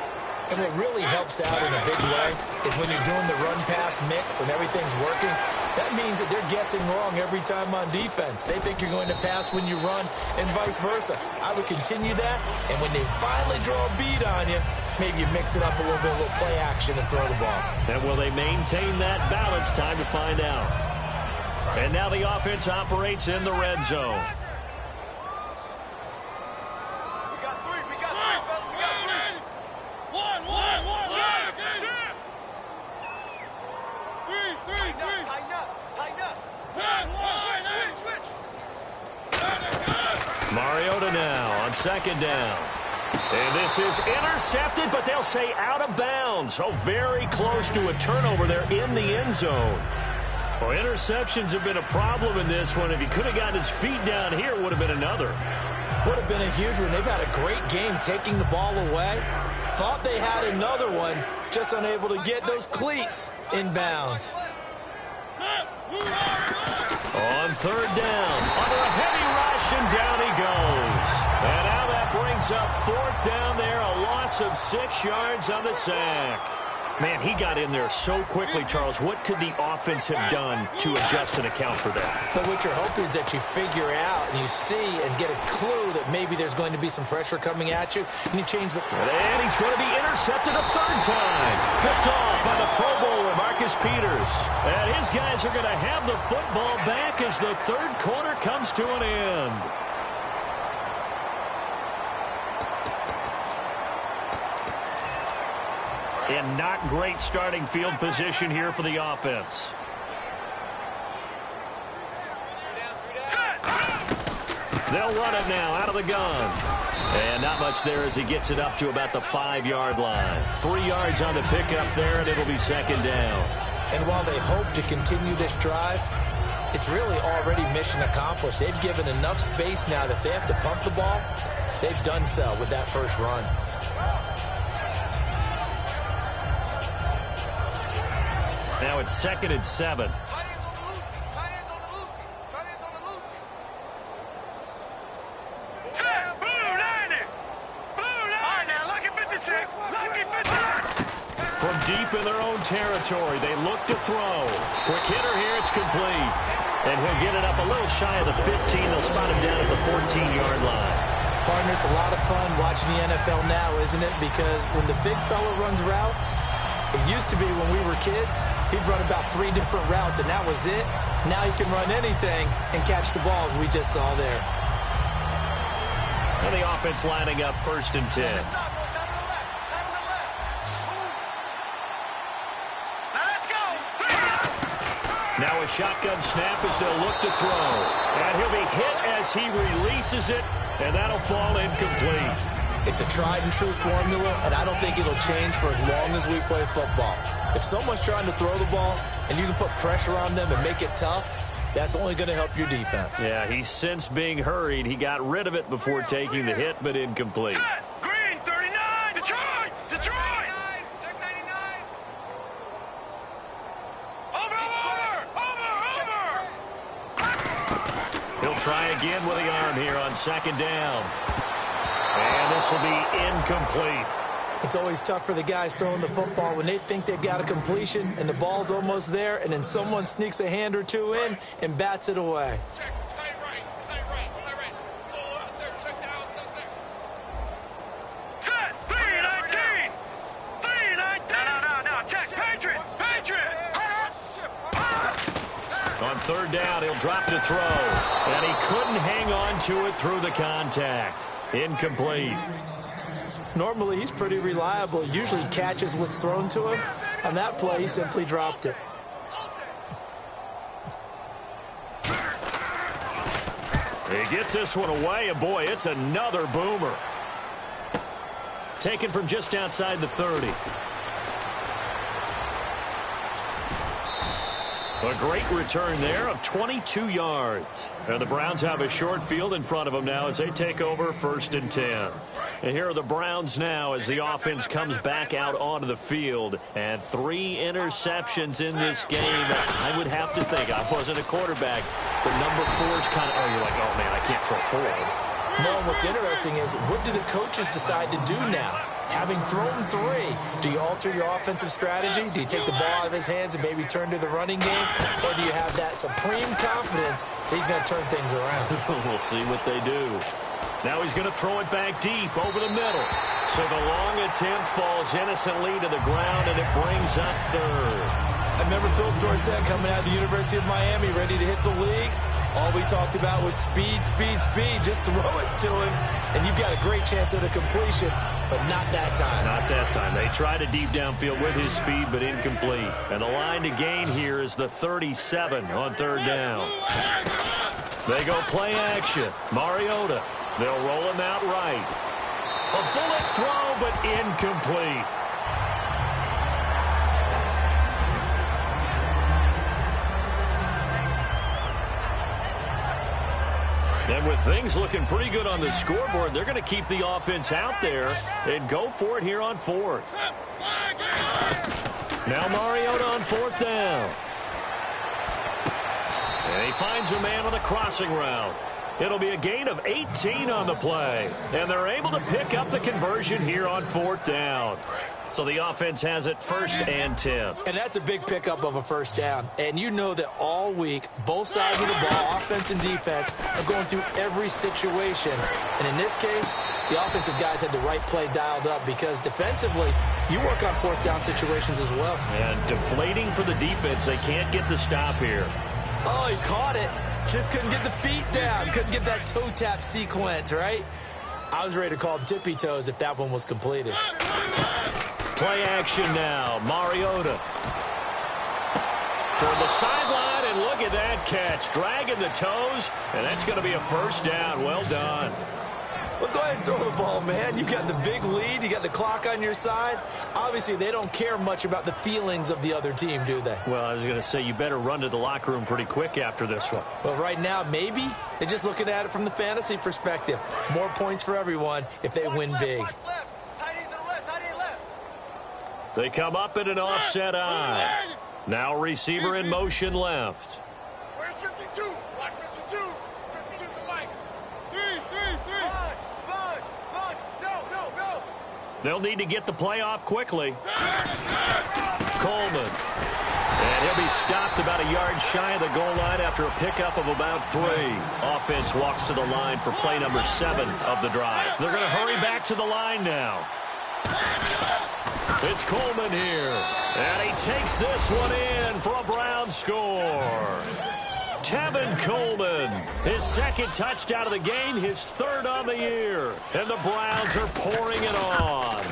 Speaker 4: And what really helps out in a big way is when you're doing the run-pass mix and everything's working, that means that they're guessing wrong every time on defense. They think you're going to pass when you run and vice versa. I would continue that, and when they finally draw a bead on you, maybe you mix it up a little bit, a little play action and throw the ball.
Speaker 3: And will they maintain that balance? Time to find out. And now the offense operates in the red zone. Mariota now on 2nd down. And this is intercepted, but they'll say out of bounds. So very close to a turnover there in the end zone. Well, interceptions have been a problem in this one. If he could have gotten his feet down here, it would have been another.
Speaker 4: Would have been a huge one. They've had a great game taking the ball away. Thought they had another one, just unable to get those cleats in bounds.
Speaker 3: On 3rd down, under a heavy rush, and down he goes. And now that brings up 4th down there, a loss of 6 yards on the sack. Man, he got in there so quickly, Charles. What could the offense have done to adjust and account for that?
Speaker 4: But what you're hoping is that you figure out and you see and get a clue that maybe there's going to be some pressure coming at you, and you change the...
Speaker 3: And he's going to be intercepted a 3rd time. Picked off by the Pro Bowler, Marcus Peters. And his guys are going to have the football back as the 3rd quarter comes to an end. And not great starting field position here for the offense. They'll run it now out of the gun. And not much there as he gets it up to about the 5-yard line. 3 yards on the pickup there, and it'll be 2nd down.
Speaker 4: And while they hope to continue this drive, it's really already mission accomplished. They've given enough space now that they have to pump the ball. They've done so with that first run.
Speaker 3: Now it's 2nd and 7. From deep in their own territory, they look to throw. Quick hitter here, it's complete. And he'll get it up a little shy of the 15. They'll spot him down at the 14-yard line.
Speaker 4: Partner, it's a lot of fun watching the NFL now, isn't it? Because when the big fella runs routes, it used to be when we were kids, he'd run about 3 different routes, and that was it. Now he can run anything and catch the balls we just saw there.
Speaker 3: And the offense lining up 1st and 10. Now a shotgun snap as they'll look to throw. And he'll be hit as as he releases it, and that'll fall incomplete.
Speaker 4: It's a tried-and-true formula, and I don't think it'll change for as long as we play football. If someone's trying to throw the ball and you can put pressure on them and make it tough, that's only going to help your defense.
Speaker 3: Yeah, he sensed being hurried. He got rid of it before taking the hit, but incomplete.
Speaker 5: Set. Green, 39. Detroit. Detroit. Check 99. Over.
Speaker 3: He'll try again with the arm here on second down. And this will be incomplete.
Speaker 4: It's always tough for the guys throwing the football when they think they've got a completion and the ball's almost there, and then someone sneaks a hand or two in and bats it away.
Speaker 5: Check. Tight right. Pull out there. Check down. Set. 319. 319. No. Check. Patriot.
Speaker 3: On third down, he'll drop to throw. And he couldn't hang on to it through the contact. Incomplete.
Speaker 4: Normally, he's pretty reliable. Usually catches what's thrown to him. On that play, he simply dropped it.
Speaker 3: He gets this one away, and boy, it's another boomer. Taken from just outside the 30. A great return there of 22 yards. And the Browns have a short field in front of them now as they take over 1st and 10. And here are the Browns now as the offense comes back out onto the field. And 3 interceptions in this game. I would have to think, I wasn't a quarterback, but number 4 is kind of, you're like, oh man, I can't throw forward.
Speaker 4: No, what's interesting is, what do the coaches decide to do now? Having thrown 3, do you alter your offensive strategy? Do you take the ball out of his hands and maybe turn to the running game? Or do you have that supreme confidence that he's going to turn things around?
Speaker 3: We'll see what they do. Now he's going to throw it back deep over the middle. So the long attempt falls innocently to the ground, and it brings up 3rd.
Speaker 4: I remember Philip Dorsett coming out of the University of Miami ready to hit the league. All we talked about was speed. Just throw it to him, and you've got a great chance at a completion, but not that time.
Speaker 3: Not that time. They tried a deep downfield with his speed, but incomplete. And the line to gain here is the 37 on 3rd down. They go play action. Mariota. They'll roll him out right. A bullet throw, but incomplete. And with things looking pretty good on the scoreboard, they're going to keep the offense out there and go for it here on 4th. Now Mariota on 4th down. And he finds a man on the crossing route. It'll be a gain of 18 on the play. And they're able to pick up the conversion here on 4th down. So the offense has it 1st and 10.
Speaker 4: And that's a big pickup of a 1st down. And you know that all week, both sides of the ball, offense and defense, are going through every situation. And in this case, the offensive guys had the right play dialed up because defensively, you work on 4th down situations as well.
Speaker 3: And deflating for the defense. They can't get the stop here.
Speaker 4: Oh, he caught it. Just couldn't get the feet down. Couldn't get that toe tap sequence, right? I was ready to call tippy toes if that one was completed.
Speaker 3: Play action now. Mariota. Toward the sideline, and look at that catch. Dragging the toes, and that's going to be a 1st down. Well done.
Speaker 4: Well, go ahead and throw the ball, man. You got the big lead. You got the clock on your side. Obviously, they don't care much about the feelings of the other team, do they?
Speaker 3: Well, I was going to say, you better run to the locker room pretty quick after this one.
Speaker 4: Well, right now, maybe. They're just looking at it from the fantasy perspective. More points for everyone if they win big.
Speaker 3: They come up in an offset eye. Now receiver in motion left.
Speaker 5: Where's 52? Watch 52. 52's the mic. 3. Sponge. No.
Speaker 3: They'll need to get the play off quickly. Coleman. And he'll be stopped about a yard shy of the goal line after a pickup of about 3. Offense walks to the line for play number 7 of the drive. They're going to hurry back to the line now. It's Coleman here. And he takes this one in for a Brown score. Tevin Coleman, his 2nd touchdown of the game, his 3rd on the year. And the Browns are pouring it on.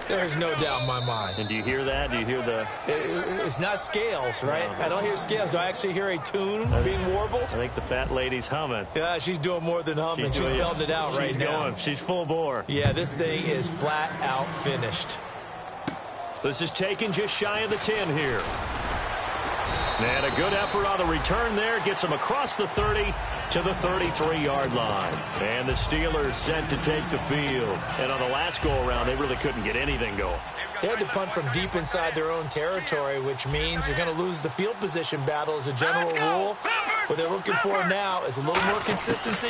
Speaker 4: There's no doubt in my mind.
Speaker 3: And do you hear that? Do you hear the...
Speaker 4: It's not scales, right? I don't hear scales. Do I actually hear a tune being warbled?
Speaker 3: I think the fat lady's humming.
Speaker 4: Yeah, she's doing more than humming. She's belting it out right now.
Speaker 3: She's full bore.
Speaker 4: Yeah, this thing is flat out finished.
Speaker 3: This is taken just shy of the 10 here. And a good effort on the return there. Gets him across the 30 to the 33-yard line. And the Steelers set to take the field. And on the last go-around, they really couldn't get anything going.
Speaker 4: They had to punt from deep inside their own territory, which means you're going to lose the field position battle as a general rule. What they're looking for now is a little more consistency,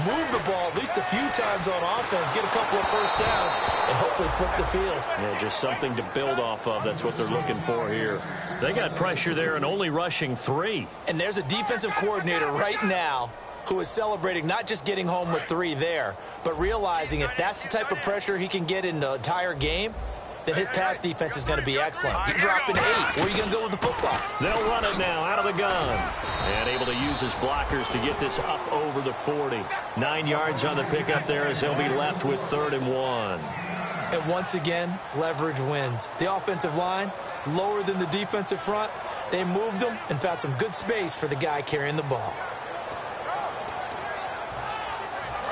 Speaker 4: move the ball at least a few times on offense, get a couple of first downs, and hopefully flip the field.
Speaker 3: Yeah, just something to build off of. That's what they're looking for here. They got pressure there and only rushing 3.
Speaker 4: And there's a defensive coordinator right now who is celebrating not just getting home with 3 there, but realizing if that's the type of pressure he can get in the entire game, then his pass defense is going to be excellent. You're dropping 8. Where are you going to go with the football?
Speaker 3: They'll run it now out of the gun. And able to use his blockers to get this up over the 40. 9 yards on the pickup there as they'll be left with 3rd and 1.
Speaker 4: And once again, leverage wins. The offensive line, lower than the defensive front. They moved them and found some good space for the guy carrying the ball.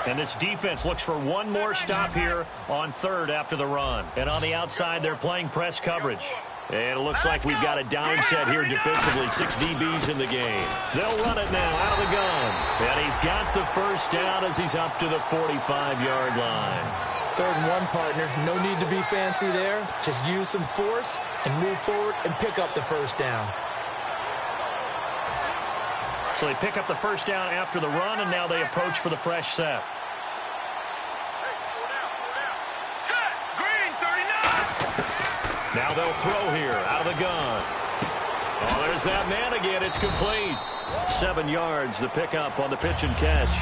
Speaker 3: And this defense looks for one more stop here on 3rd after the run. And on the outside, they're playing press coverage. And it looks like we've got a down set here defensively. 6 DBs in the game. They'll run it now out of the gun. And he's got the first down as he's up to the 45-yard line.
Speaker 4: 3rd and 1, partner. No need to be fancy there. Just use some force and move forward and pick up the first down.
Speaker 3: So they pick up the first down after the run, and now they approach for the fresh set.
Speaker 5: Set. Green, 39.
Speaker 3: Now they'll throw here out of the gun. Oh, there's that man again. It's complete. 7 yards, the pickup on the pitch and catch.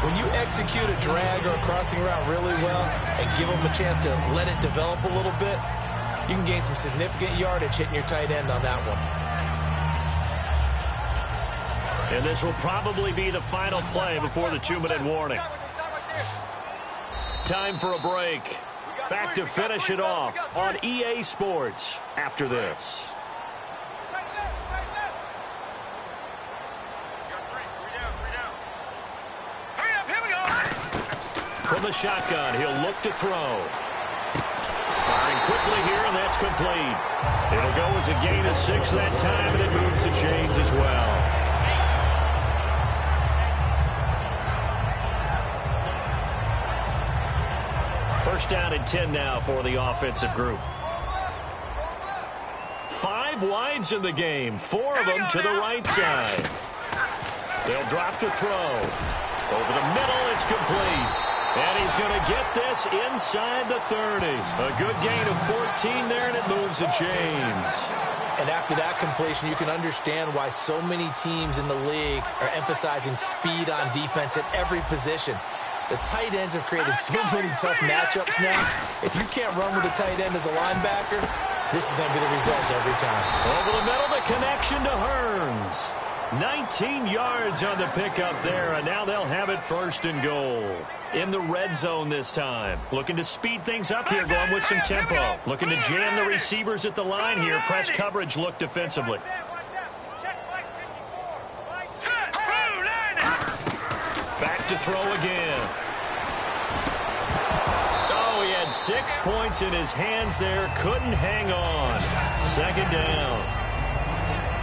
Speaker 4: When you execute a drag or a crossing route really well and give them a chance to let it develop a little bit, you can gain some significant yardage hitting your tight end on that one.
Speaker 3: And this will probably be the final play before the 2-minute warning. Time for a break. Back to finish it off on EA Sports after this. From the shotgun, he'll look to throw. Firing quickly here, and that's complete. It'll go as a gain of 6 that time, and it moves the chains as well. First down and 10 now for the offensive group. 5 wides in the game, 4 of them to the right side. They'll drop to throw. Over the middle, it's complete. And he's going to get this inside the 30. A good gain of 14 there, and it moves the chains.
Speaker 4: And after that completion, you can understand why so many teams in the league are emphasizing speed on defense at every position. The tight ends have created so many tough matchups now. If you can't run with a tight end as a linebacker, this is going to be the result every time.
Speaker 3: Over the middle, the connection to Hearns. 19 yards on the pickup there, and now they'll have it 1st and goal. In the red zone this time. Looking to speed things up here, going with some tempo. Looking to jam the receivers at the line here. Press coverage look defensively. Back to throw again. Oh, he had 6 points in his hands there. Couldn't hang on. 2nd down.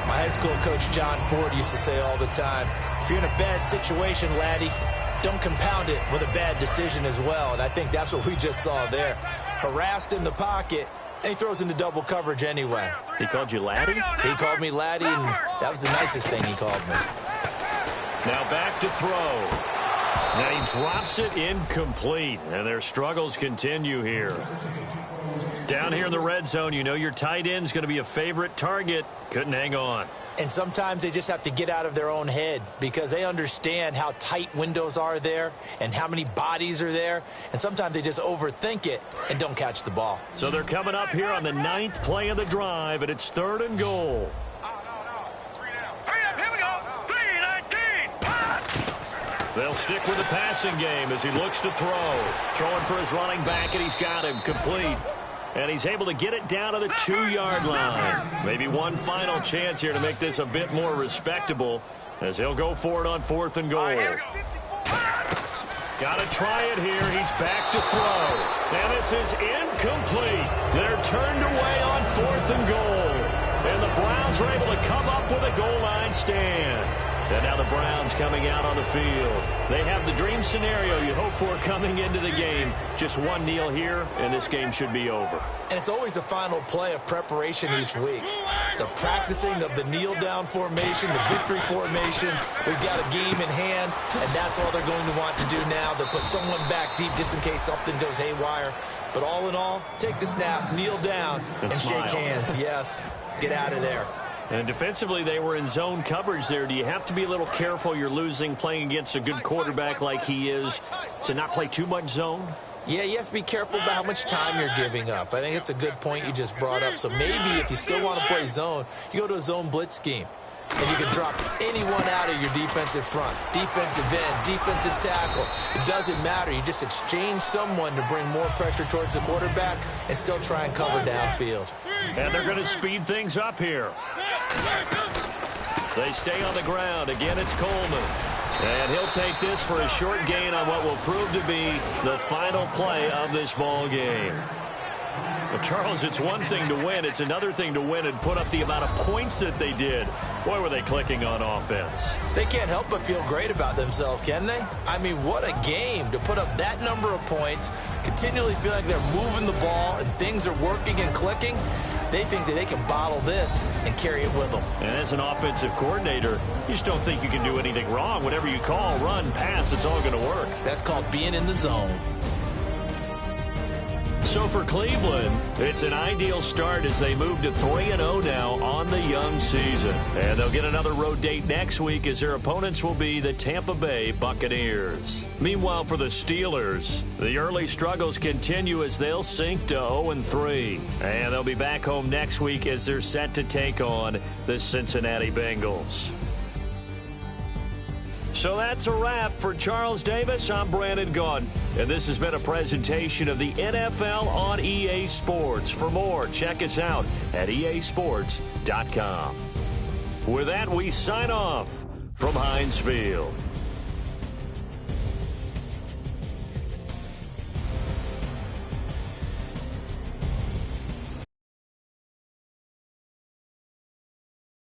Speaker 4: My high school coach, John Ford, used to say all the time, if you're in a bad situation, laddie, don't compound it with a bad decision as well. And I think that's what we just saw there. Harassed in the pocket, and he throws into double coverage anyway.
Speaker 3: He called you laddie?
Speaker 4: He called me laddie, and that was the nicest thing he called me.
Speaker 3: Now back to throw. Now he drops it incomplete, and their struggles continue here. Down here in the red zone, you know your tight end's going to be a favorite target. Couldn't hang on.
Speaker 4: And sometimes they just have to get out of their own head because they understand how tight windows are there and how many bodies are there. And sometimes they just overthink it and don't catch the ball.
Speaker 3: So they're coming up here on the 9th play of the drive, and it's 3rd and goal. They'll stick with the passing game as he looks to throw. Throwing for his running back, and he's got him complete. And he's able to get it down to the 2-yard line. Maybe one final chance here to make this a bit more respectable as he'll go for it on 4th and goal. Got to try it here. He's back to throw. And this is incomplete. They're turned away on 4th and goal. And the Browns are able to come up with a goal line stand. And now the Browns coming out on the field. They have the dream scenario you hope for coming into the game. Just one kneel here, and this game should be over.
Speaker 4: And it's always the final play of preparation each week. The practicing of the kneel-down formation, the victory formation. We've got a game in hand, and that's all they're going to want to do now. They'll put someone back deep just in case something goes haywire. But all in all, take the snap, kneel down, and shake hands. Yes, get out of there.
Speaker 3: And defensively, they were in zone coverage there. Do you have to be a little careful you're losing playing against a good quarterback like he is to not play too much zone?
Speaker 4: Yeah, you have to be careful about how much time you're giving up. I think it's a good point you just brought up. So maybe if you still want to play zone, you go to a zone blitz scheme. And you can drop anyone out of your defensive front, defensive end, defensive tackle. It doesn't matter. You just exchange someone to bring more pressure towards the quarterback and still try and cover downfield.
Speaker 3: And they're going to speed things up here. They stay on the ground. Again, it's Coleman. And he'll take this for a short gain on what will prove to be the final play of this ball game. Well, Charles, it's one thing to win. It's another thing to win and put up the amount of points that they did. Boy, were they clicking on offense.
Speaker 4: They can't help but feel great about themselves, can they? I mean, what a game to put up that number of points, continually feel like they're moving the ball and things are working and clicking. They think that they can bottle this and carry it with them.
Speaker 3: And as an offensive coordinator, you just don't think you can do anything wrong. Whatever you call, run, pass, it's all going to work.
Speaker 4: That's called being in the zone.
Speaker 3: So for Cleveland, it's an ideal start as they move to 3-0 now on the young season. And they'll get another road date next week as their opponents will be the Tampa Bay Buccaneers. Meanwhile, for the Steelers, the early struggles continue as they'll sink to 0-3. And they'll be back home next week as they're set to take on the Cincinnati Bengals. So that's a wrap for Charles Davis. I'm Brandon Gaudin, and this has been a presentation of the NFL on EA Sports. For more, check us out at easports.com. With that, we sign off from Heinz Field.